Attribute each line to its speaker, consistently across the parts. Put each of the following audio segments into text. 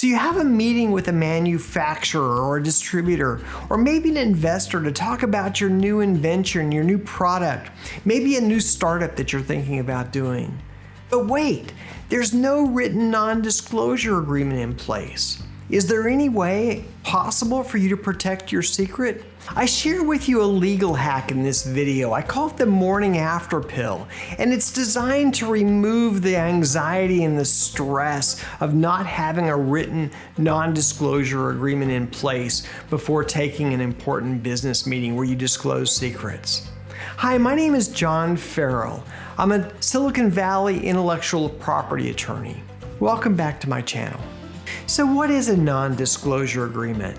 Speaker 1: So you have a meeting with a manufacturer or a distributor, or maybe an investor to talk about your new invention, your new product, maybe a new startup that you're thinking about doing. But wait, there's no written non-disclosure agreement in place. Is there any way possible for you to protect your secret? I share with you a legal hack in this video. I call it the morning after pill, and it's designed to remove the anxiety and the stress of not having a written non-disclosure agreement in place before taking an important business meeting where you disclose secrets. Hi, my name is Carr Ferrell. I'm a Silicon Valley intellectual property attorney. Welcome back to my channel. So what is a non-disclosure agreement?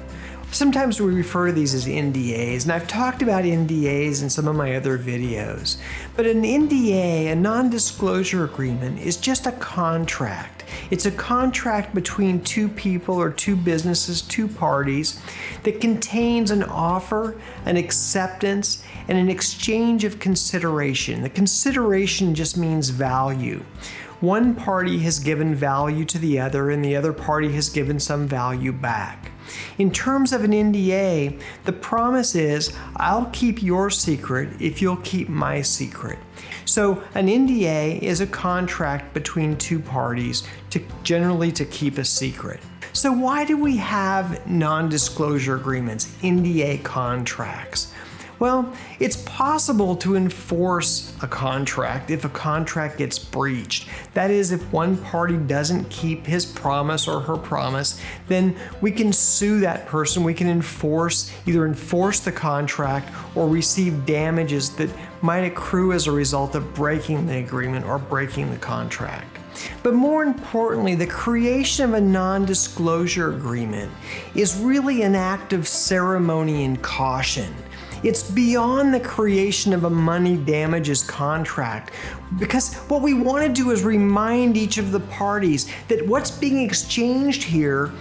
Speaker 1: Sometimes we refer to these as NDAs, and I've talked about NDAs in some of my other videos. But an NDA, a non-disclosure agreement, is just a contract. It's a contract between two people or two businesses, two parties, that contains an offer, an acceptance, and an exchange of consideration. The consideration just means value. One party has given value to the other, and the other party has given some value back. In terms of an NDA, the promise is, I'll keep your secret if you'll keep my secret. So an NDA is a contract between two parties generally to keep a secret. So why do we have non-disclosure agreements, NDA contracts? Well, it's possible to enforce a contract if a contract gets breached. That is, if one party doesn't keep his promise or her promise, then we can sue that person. We can either enforce the contract or receive damages that might accrue as a result of breaking the agreement or breaking the contract. But more importantly, the creation of a non-disclosure agreement is really an act of ceremony and caution. It's beyond the creation of a money damages contract, because what we want to do is remind each of the parties that what's being exchanged here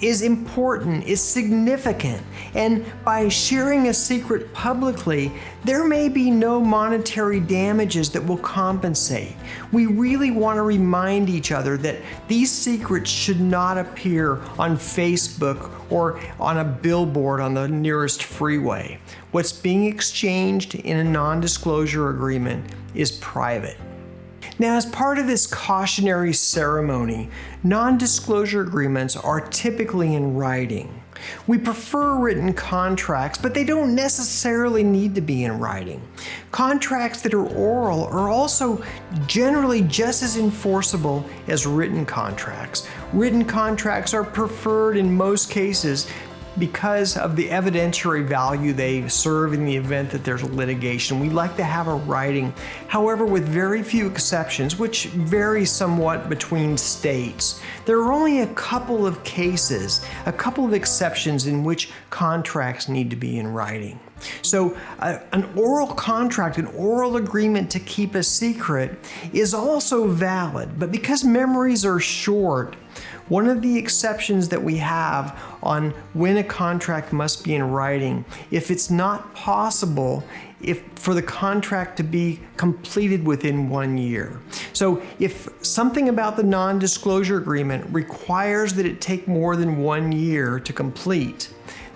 Speaker 1: is important, is significant, and by sharing a secret publicly, there may be no monetary damages that will compensate. We really want to remind each other that these secrets should not appear on Facebook or on a billboard on the nearest freeway. What's being exchanged in a non-disclosure agreement is private. Now, as part of this cautionary ceremony, non-disclosure agreements are typically in writing. We prefer written contracts, but they don't necessarily need to be in writing. Contracts that are oral are also generally just as enforceable as written contracts. Written contracts are preferred in most cases because of the evidentiary value they serve in the event that there's litigation. We like to have a writing. However, with very few exceptions, which vary somewhat between states, there are only a couple of cases, a couple of exceptions in which contracts need to be in writing. So an oral contract, an oral agreement to keep a secret is also valid, but because memories are short, one of the exceptions that we have on when a contract must be in writing, if it's not possible for the contract to be completed within 1 year. So if something about the non-disclosure agreement requires that it take more than 1 year to complete,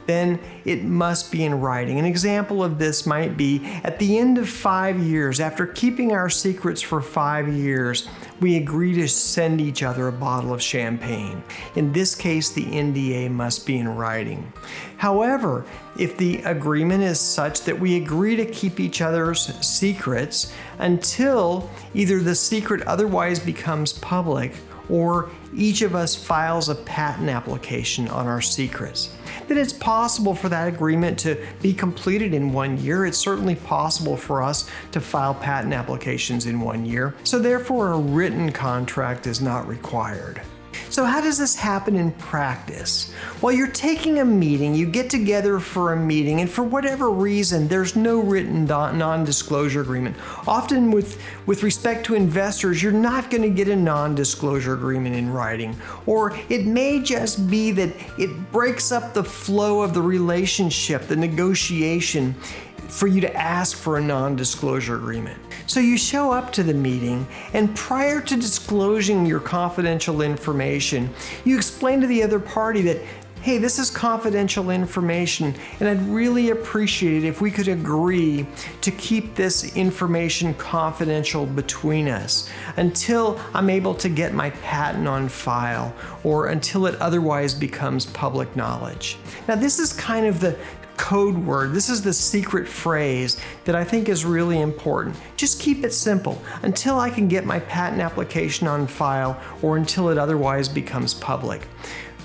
Speaker 1: then it must be in writing. An example of this might be at the end of 5 years, after keeping our secrets for 5 years, we agree to send each other a bottle of champagne. In this case, the NDA must be in writing. However, if the agreement is such that we agree to keep each other's secrets until either the secret otherwise becomes public or each of us files a patent application on our secrets, then it's possible for that agreement to be completed in 1 year. It's certainly possible for us to file patent applications in 1 year. So therefore, a written contract is not required. So how does this happen in practice? Well, you're taking a meeting, you get together for a meeting, and for whatever reason, there's no written non-disclosure agreement. Often with respect to investors, you're not going to get a non-disclosure agreement in writing. Or it may just be that it breaks up the flow of the relationship, the negotiation, for you to ask for a non-disclosure agreement. So you show up to the meeting, and prior to disclosing your confidential information, you explain to the other party that, hey, this is confidential information, and I'd really appreciate it if we could agree to keep this information confidential between us until I'm able to get my patent on file or until it otherwise becomes public knowledge. Now, this is kind of the code word. This is the secret phrase that I think is really important. Just keep it simple. Until I can get my patent application on file or until it otherwise becomes public.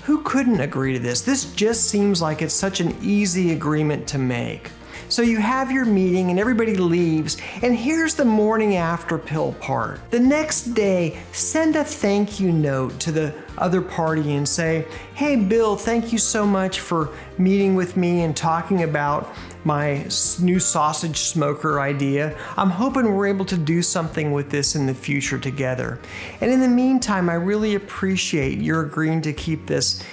Speaker 1: Who couldn't agree to this? This just seems like it's such an easy agreement to make. So you have your meeting and everybody leaves, and here's the morning after pill part. The next day, send a thank you note to the other party and say, hey Bill, thank you so much for meeting with me and talking about my new sausage smoker idea. I'm hoping we're able to do something with this in the future together. And in the meantime, I really appreciate your agreeing to keep this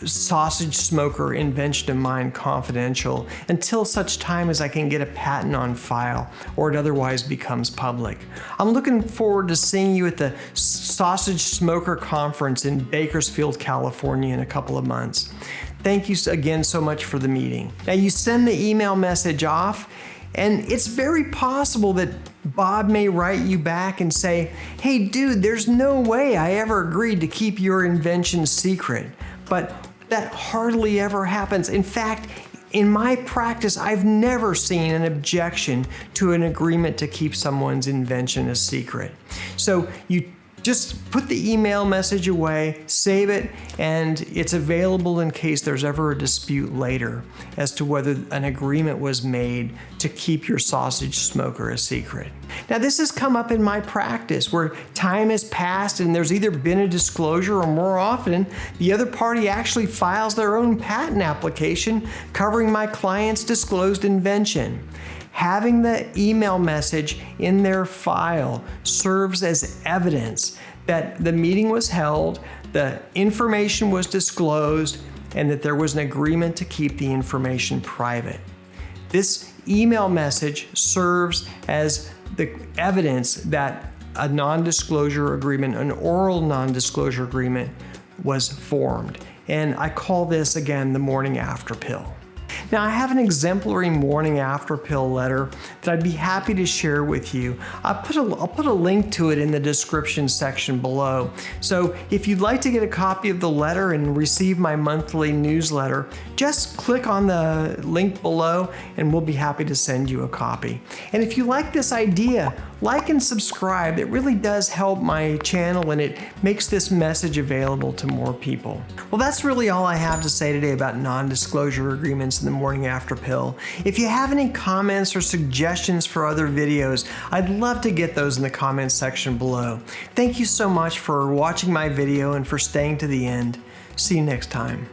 Speaker 1: sausage smoker invention of mine confidential until such time as I can get a patent on file or it otherwise becomes public. I'm looking forward to seeing you at the Sausage Smoker Conference in Bakersfield, California in a couple of months. Thank you again so much for the meeting. Now you send the email message off, and it's very possible that Bob may write you back and say, hey dude, there's no way I ever agreed to keep your invention secret. But that hardly ever happens. In fact, in my practice, I've never seen an objection to an agreement to keep someone's invention a secret. So you just put the email message away, save it, and it's available in case there's ever a dispute later as to whether an agreement was made to keep your sausage smoker a secret. Now, this has come up in my practice where time has passed and there's either been a disclosure or more often, the other party actually files their own patent application covering my client's disclosed invention. Having the email message in their file serves as evidence that the meeting was held, the information was disclosed, and that there was an agreement to keep the information private. This email message serves as the evidence that a non-disclosure agreement, an oral non-disclosure agreement, was formed. And I call this, again, the morning after pill. Now, I have an exemplary morning after pill letter that I'd be happy to share with you. I'll put a link to it in the description section below. So if you'd like to get a copy of the letter and receive my monthly newsletter, just click on the link below and we'll be happy to send you a copy. And if you like this idea, like and subscribe. It really does help my channel and it makes this message available to more people. Well, that's really all I have to say today about non-disclosure agreements in the morning after pill. If you have any comments or suggestions for other videos, I'd love to get those in the comments section below. Thank you so much for watching my video and for staying to the end. See you next time.